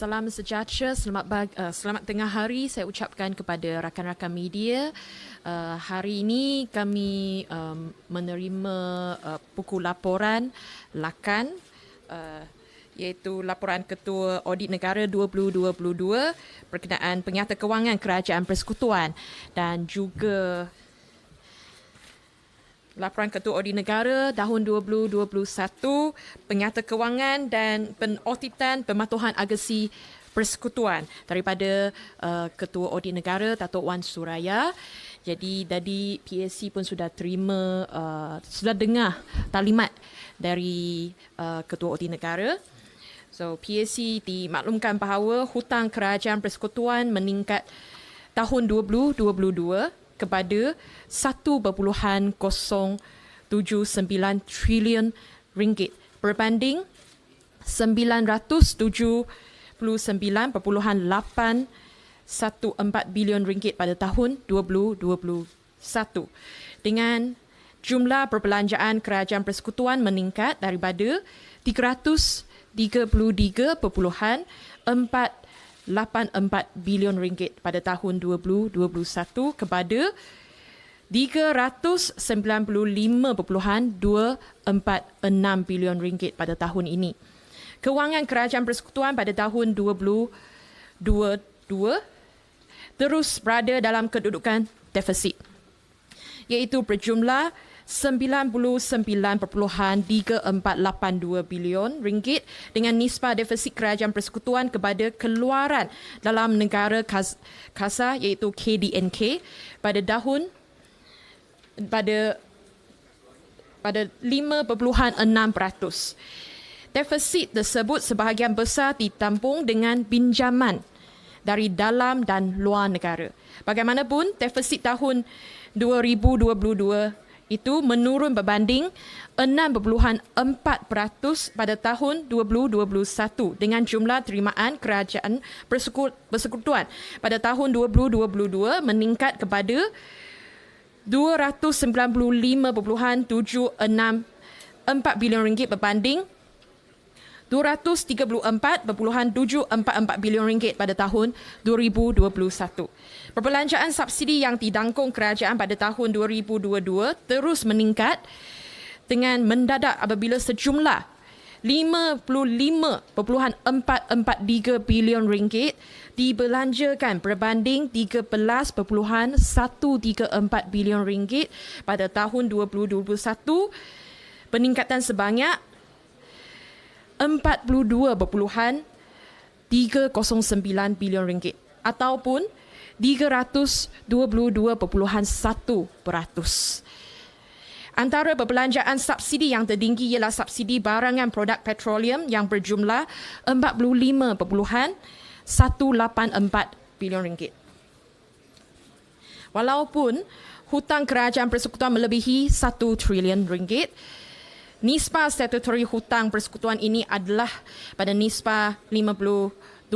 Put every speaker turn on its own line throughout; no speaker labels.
Salam sejahtera, selamat tengah hari saya ucapkan kepada rakan-rakan media. Hari ini kami menerima buku laporan LAKAN, iaitu Laporan Ketua Audit Negara 2022 berkenaan Pengyata Kewangan Kerajaan Persekutuan, dan juga Laporan Ketua Audit Negara tahun 2021, Pengyata Kewangan dan Penauditan Pematuhan Agesi Persekutuan daripada Ketua Audit Negara Datuk Wan Suraya. Jadi tadi PAC pun sudah terima, sudah dengar taklimat dari Ketua Audit Negara. So PAC dimaklumkan bahawa hutang kerajaan persekutuan meningkat tahun 2022 kepada 1.079 trilion ringgit berbanding 979.814 bilion ringgit pada tahun 2021. Dengan jumlah perbelanjaan kerajaan persekutuan meningkat daripada 333.484 bilion ringgit pada tahun 2021 kepada 395.246 bilion ringgit pada tahun ini. Kewangan kerajaan persekutuan pada tahun 2022 terus berada dalam kedudukan defisit, iaitu berjumlah 99.3482 bilion ringgit dengan nisbah defisit kerajaan persekutuan kepada keluaran dalam negara kasa iaitu KDNK pada 5.6%. Defisit tersebut sebahagian besar ditampung dengan pinjaman dari dalam dan luar negara. Bagaimanapun, defisit tahun 2022 itu menurun berbanding 6.4% pada tahun 2021 dengan jumlah terimaan kerajaan persekutuan pada tahun 2022 meningkat kepada 295.764 bilion ringgit berbanding 234.744 bilion ringgit pada tahun 2021. Perbelanjaan subsidi yang didangkung kerajaan pada tahun 2022 terus meningkat dengan mendadak apabila sejumlah 55.443 bilion ringgit dibelanjakan berbanding 13.134 bilion ringgit pada tahun 2021, peningkatan sebanyak 42.309 bilion ringgit ataupun 322.1%. Antara perbelanjaan subsidi yang tertinggi ialah subsidi barangan produk petroleum yang berjumlah 45.184 bilion ringgit. Walaupun hutang kerajaan persekutuan melebihi 1 trilion ringgit, nisbah statutory hutang persekutuan ini adalah pada nisbah 57.6%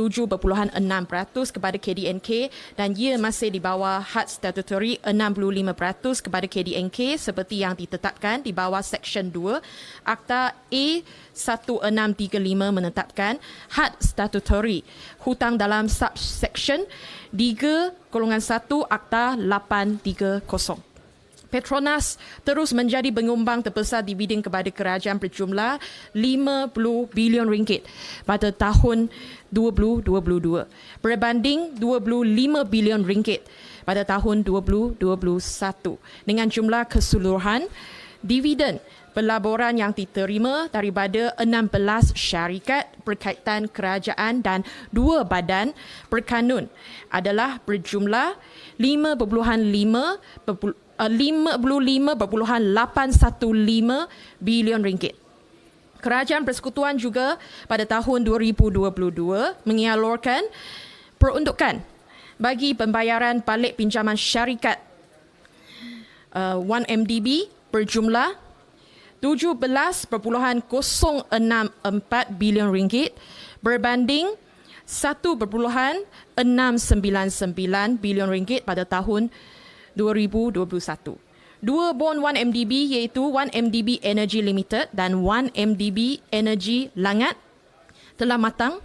kepada KDNK dan ia masih di bawah had statutory 65% kepada KDNK seperti yang ditetapkan di bawah Seksyen 2 Akta A1635 menetapkan had statutory hutang dalam subsection 3/1 Akta 830. Petronas terus menjadi penyumbang terbesar dividen kepada kerajaan berjumlah 50 bilion ringgit pada tahun 2022 berbanding 25 bilion ringgit pada tahun 2021. Dengan jumlah keseluruhan dividen pelaburan yang diterima daripada 16 syarikat berkaitan kerajaan dan 2 badan berkanun adalah berjumlah 55.815 bilion ringgit. Kerajaan persekutuan juga pada tahun 2022 menyalurkan peruntukan bagi pembayaran balik pinjaman syarikat 1MDB berjumlah 17.064 bilion ringgit berbanding 1.699 bilion ringgit pada tahun 2021. Dua bon 1MDB iaitu 1MDB Energy Limited dan 1MDB Energy Langat telah matang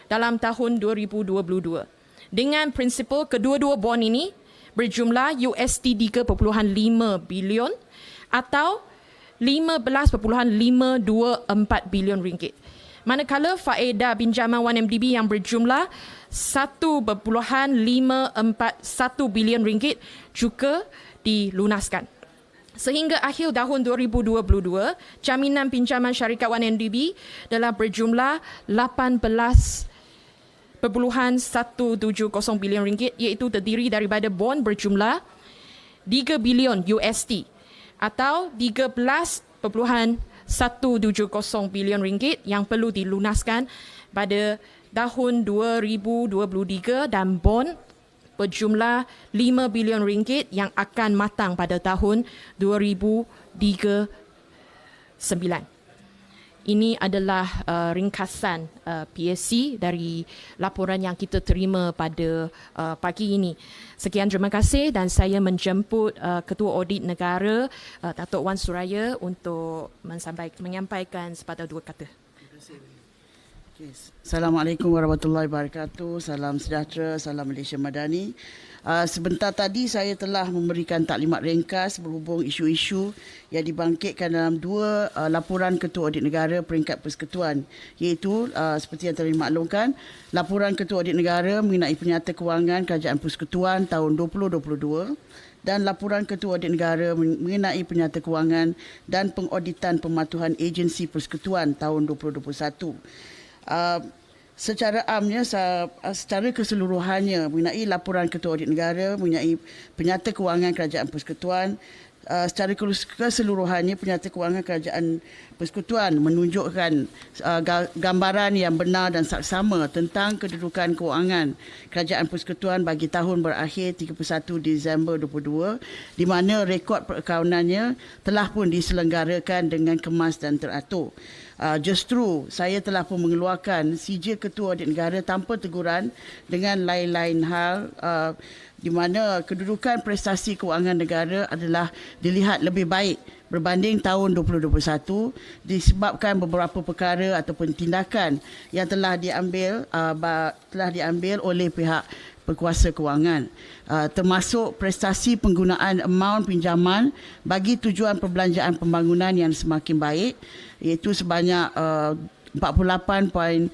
dalam tahun 2022. Dengan prinsipal kedua-dua bond ini berjumlah USD 3.5 bilion atau 15.524 bilion ringgit. Manakala faedah pinjaman 1MDB yang berjumlah 1.541 bilion ringgit juga dilunaskan. Sehingga akhir tahun 2022, jaminan pinjaman syarikat 1MDB dalam berjumlah 18.170 bilion ringgit, iaitu terdiri daripada bond berjumlah 3 bilion USD atau 13.170 bilion ringgit yang perlu dilunaskan pada tahun 2023 dan bond berjumlah 5 bilion ringgit yang akan matang pada tahun 2039. Ini adalah ringkasan PSC dari laporan yang kita terima pada pagi ini. Sekian, terima kasih dan saya menjemput Ketua Audit Negara Datuk Wan Suraya untuk menyampaikan sepatah dua kata.
Okay. Assalamualaikum warahmatullahi wabarakatuh. Salam sejahtera, salam Malaysia Madani. Sebentar tadi saya telah memberikan taklimat ringkas berhubung isu-isu yang dibangkitkan dalam dua laporan Ketua Audit Negara peringkat persekutuan, iaitu seperti yang telah dimaklumkan, laporan Ketua Audit Negara mengenai penyata kewangan Kerajaan Persekutuan tahun 2022 dan laporan Ketua Audit Negara mengenai penyata kewangan dan pengauditan pematuhan agensi persekutuan tahun 2021. Secara amnya, secara keseluruhannya mengenai laporan Ketua Audit Negara mengenai penyata kewangan Kerajaan Persekutuan, secara keseluruhannya penyata kewangan Kerajaan Persekutuan menunjukkan gambaran yang benar dan saksama tentang kedudukan kewangan Kerajaan Persekutuan bagi tahun berakhir 31 Disember 2022, di mana rekod perakaunannya telah pun diselenggarakan dengan kemas dan teratur. Justru saya telah pun mengeluarkan sijil Ketua Audit Negara tanpa teguran dengan lain-lain hal, di mana kedudukan prestasi kewangan negara adalah dilihat lebih baik berbanding tahun 2021 disebabkan beberapa perkara ataupun tindakan yang telah diambil oleh pihak berkuasa kewangan, termasuk prestasi penggunaan amaun pinjaman bagi tujuan perbelanjaan pembangunan yang semakin baik, iaitu sebanyak 48.962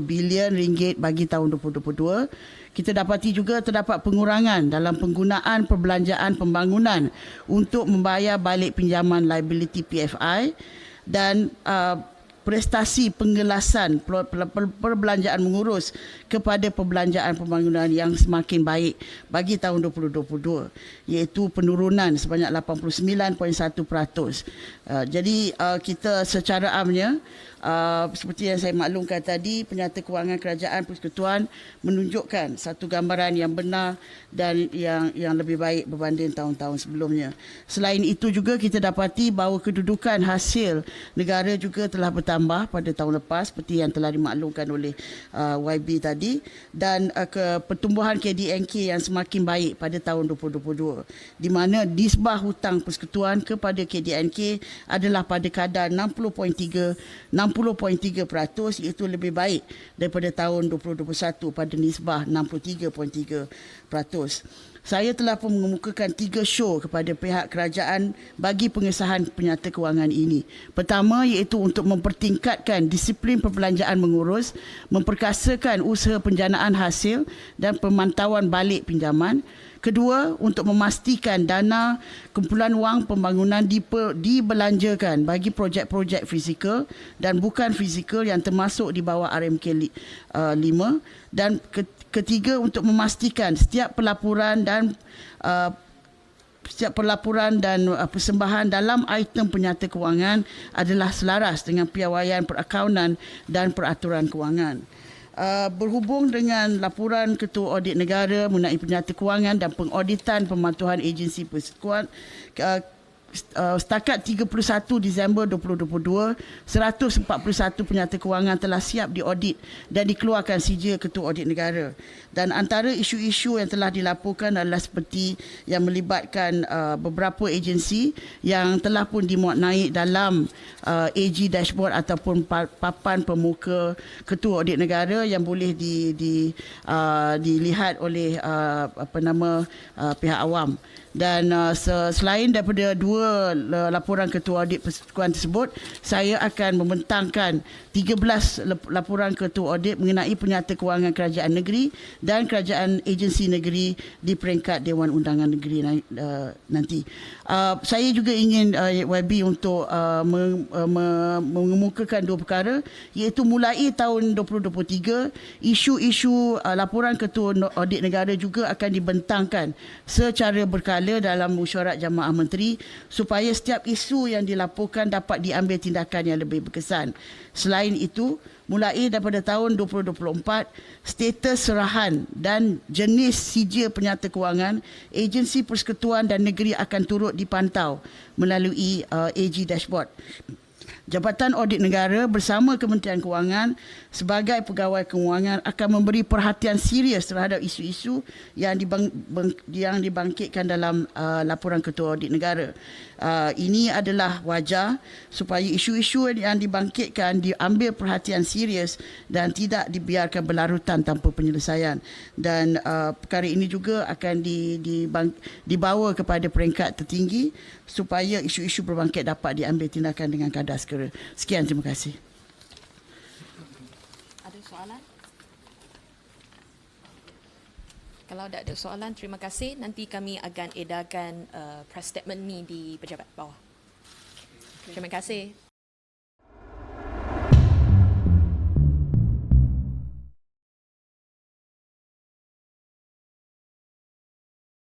bilion ringgit bagi tahun 2022. Kita dapati juga terdapat pengurangan dalam penggunaan perbelanjaan pembangunan untuk membayar balik pinjaman liability PFI dan prestasi penggelasan perbelanjaan mengurus kepada perbelanjaan pembangunan yang semakin baik bagi tahun 2022, iaitu penurunan sebanyak 89.1%. Jadi kita secara amnya, seperti yang saya maklumkan tadi, penyata kewangan Kerajaan Persekutuan menunjukkan satu gambaran yang benar dan yang lebih baik berbanding tahun-tahun sebelumnya. Selain itu juga kita dapati bahawa kedudukan hasil negara juga telah bertambah pada tahun lepas seperti yang telah dimaklumkan oleh YB tadi, dan pertumbuhan KDNK yang semakin baik pada tahun 2022, di mana nisbah hutang persekutuan kepada KDNK adalah pada kadar 60.3%, iaitu lebih baik daripada tahun 2021 pada nisbah 63.3%. Saya telah pun mengemukakan 3 show kepada pihak kerajaan bagi pengesahan penyata kewangan ini. Pertama, iaitu untuk mempertingkatkan disiplin perbelanjaan mengurus, memperkasakan usaha penjanaan hasil dan pemantauan balik pinjaman. Kedua, untuk memastikan dana kumpulan wang pembangunan dibelanjakan bagi projek-projek fizikal dan bukan fizikal yang termasuk di bawah RMK 5. Dan ketiga, untuk memastikan setiap pelaporan dan persembahan dalam item penyata kewangan adalah selaras dengan piawaian perakaunan dan peraturan kewangan. Berhubung dengan laporan Ketua Audit Negara mengenai penyata kewangan dan pengauditan pematuhan agensi persekutuan, setakat 31 Disember 2022, 141 penyata kewangan telah siap diaudit dan dikeluarkan sijil Ketua Audit Negara. Dan antara isu-isu yang telah dilaporkan adalah seperti yang melibatkan beberapa agensi yang telah pun dimuat naik dalam AG dashboard ataupun papan pemuka Ketua Audit Negara yang boleh dilihat oleh pihak awam. Dan selain daripada dua laporan Ketua Audit Persekutuan tersebut, saya akan membentangkan 13 laporan Ketua Audit mengenai penyata kewangan kerajaan negeri dan kerajaan agensi negeri di peringkat Dewan Undangan Negeri nanti. Saya juga ingin YB untuk mengemukakan dua perkara, iaitu mulai tahun 2023, isu-isu laporan Ketua Audit Negara juga akan dibentangkan secara berkala dalam mesyuarat Jamaah Menteri supaya setiap isu yang dilaporkan dapat diambil tindakan yang lebih berkesan. Selain itu, mulai daripada tahun 2024, status serahan dan jenis sijil penyata kewangan agensi persekutuan dan negeri akan turut dipantau melalui AG dashboard. Jabatan Audit Negara bersama Kementerian Kewangan sebagai pegawai kewangan akan memberi perhatian serius terhadap isu-isu yang dibangkitkan dalam laporan Ketua Audit Negara. Ini adalah wajar supaya isu-isu yang dibangkitkan diambil perhatian serius dan tidak dibiarkan berlarutan tanpa penyelesaian. Dan perkara ini juga akan dibawa kepada peringkat tertinggi supaya isu-isu berbangkit dapat diambil tindakan dengan kadar segera. Sekian, terima kasih.
Ada soalan? Kalau tak ada soalan, terima kasih. Nanti kami akan edarkan press statement ni di pejabat bawah. Terima kasih.